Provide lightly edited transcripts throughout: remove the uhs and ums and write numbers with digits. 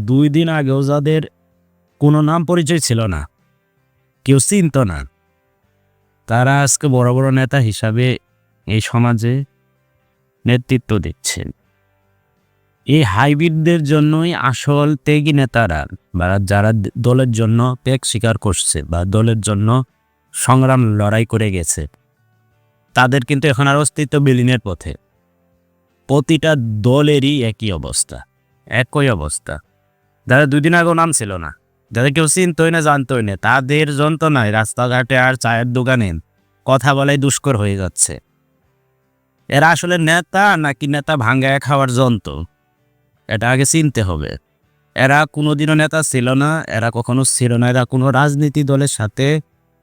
2 দিন আগেও যাদের কোনো নাম পরিচয় ছিল না, কেউ চিনত না, তারা আজকে বড় বড় নেতা হিসাবে এই সমাজে নেতৃত্ব দিচ্ছেন। এই হাইব্রিডদের জন্যই আসল ত্যাগী নেতারা বা যারা দলের জন্য ত্যাগ স্বীকার করছে বা দলের জন্য সংগ্রাম লড়াই করে গেছে, তাদের কিন্তু এখন আর অস্তিত্ব বিলীনের পথে। প্রতিটা দলেরই একই অবস্থা, একই অবস্থা। যারা 2 দিন আগেও নাম ছিল না, যাদের কেউ চিনতই না জানতই না, তাদের যন্ত্রণায় রাস্তাঘাটে আর চায়ের দোকানে কথা বলাই দুষ্কর হয়ে যাচ্ছে। এরা আসলে নেতা নাকি নেতা ভাঙ্গায় খাওয়ার যন্ত্র, এটা আগে চিনতে হবে। এরা কোনোদিনও নেতা ছিল না, এরা কখনো ছিল না। এরা কোনো রাজনীতি দলের সাথে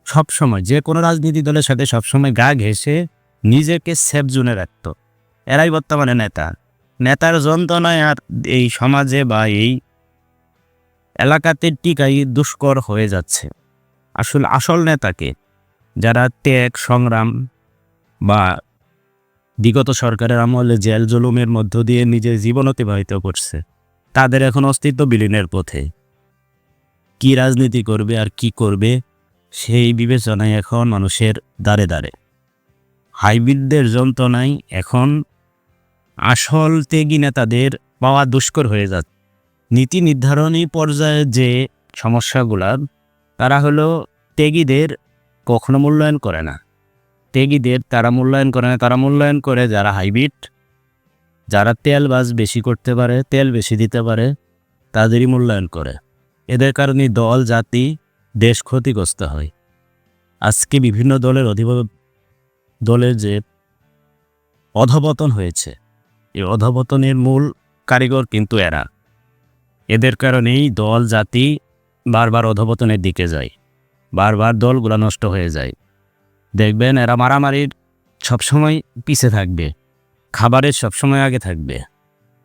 সবসময়, যে কোনো রাজনীতি দলের সাথে সবসময় গা ঘেঁষে নিজেকে সেফ জোনে রাখত। এরাই বর্তমানে নেতা। নেতার যন্ত্রণায় আর এই সমাজে বা এই এলাকাতে টিকাই দুষ্কর হয়ে যাচ্ছে। আসল নেতাকে, যারা ত্যাগ সংগ্রাম বা বিগত সরকারের আমলে জেল জুলুমের মধ্য দিয়ে নিজের জীবন অতিবাহিত করছে, তাদের এখন অস্তিত্ব বিলীনের পথে। কি রাজনীতি করবে আর কি করবে সেই বিবেচনায় এখন মানুষের দ্বারে দ্বারে। হাইব্রিডদের যন্ত্রণায় এখন আসল ত্যাগী নেতাদের পাওয়া দুষ্কর হয়ে যাচ্ছে। নীতি নির্ধারণী পর্যায়ে যে সমস্যাগুলা, তারা হলো ত্যাগীদের কখনো মূল্যায়ন করে না। ত্যাগীদের তারা মূল্যায়ন করে না, তারা মূল্যায়ন করে যারা হাইব্রিড, যারা তেলবাজ বেশি করতে পারে, তেল বেশি দিতে পারে, তাদেরই মূল্যায়ন করে। এদের কারণে দল জাতি দেশ ক্ষতিগ্রস্ত হয়। আজকে বিভিন্ন দলের যে অধঃপতন হয়েছে, এই অধঃপতনের মূল কারিগর কিন্তু এরা। এদের কারণেই দল জাতি বারবার অধঃপতনের দিকে যায়, বারবার দলগুলা নষ্ট হয়ে যায়। দেখবেন এরা মারামারির সবসময় পিছে থাকবে, খাবারের সবসময় আগে থাকবে।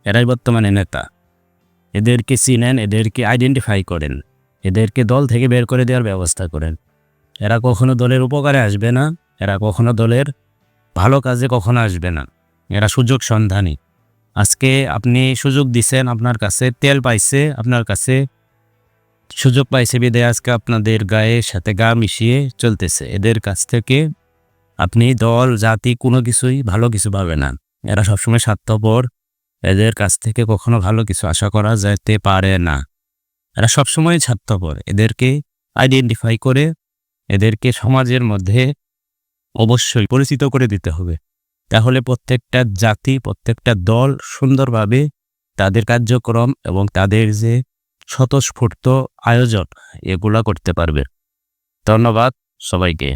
এরাই বর্তমানে নেতা। এদেরকে চিনেন, এদেরকে আইডেন্টিফাই করেন, এদেরকে দল থেকে বের করে দেওয়ার ব্যবস্থা করেন। এরা কখনো দলের উপকারে আসবে না, এরা কখনো দলের ভালো কাজে কখনো আসবে না। এরা সুযোগ সন্ধানী। আজকে আপনি সুযোগ দিছেন, আপনার কাছে তেল পাইছে, আপনার কাছে সুযোগ পাইছে বিদায় আজকে আপনাদের গায়ের সাথে গা মিশিয়ে চলতেছে। এদের কাছ থেকে আপনি দল জাতি কোনো কিছুই ভালো কিছু পাবে না। এরা সবসময় স্বার্থপর, এদের কাছ থেকে কখনো ভালো কিছু আশা করা যেতে পারে না। এরা সবসময় স্বার্থপর। এদেরকে আইডেন্টিফাই করে এদেরকে সমাজের মধ্যে অবশ্যই পরিচিত করে দিতে হবে। তাহলে প্রত্যেকটা জাতি, প্রত্যেকটা দল সুন্দরভাবে তাদের কার্যক্রম এবং তাদের যে স্বতঃস্ফূর্ত আয়োজন, এগুলা করতে পারবে। ধন্যবাদ সবাইকে।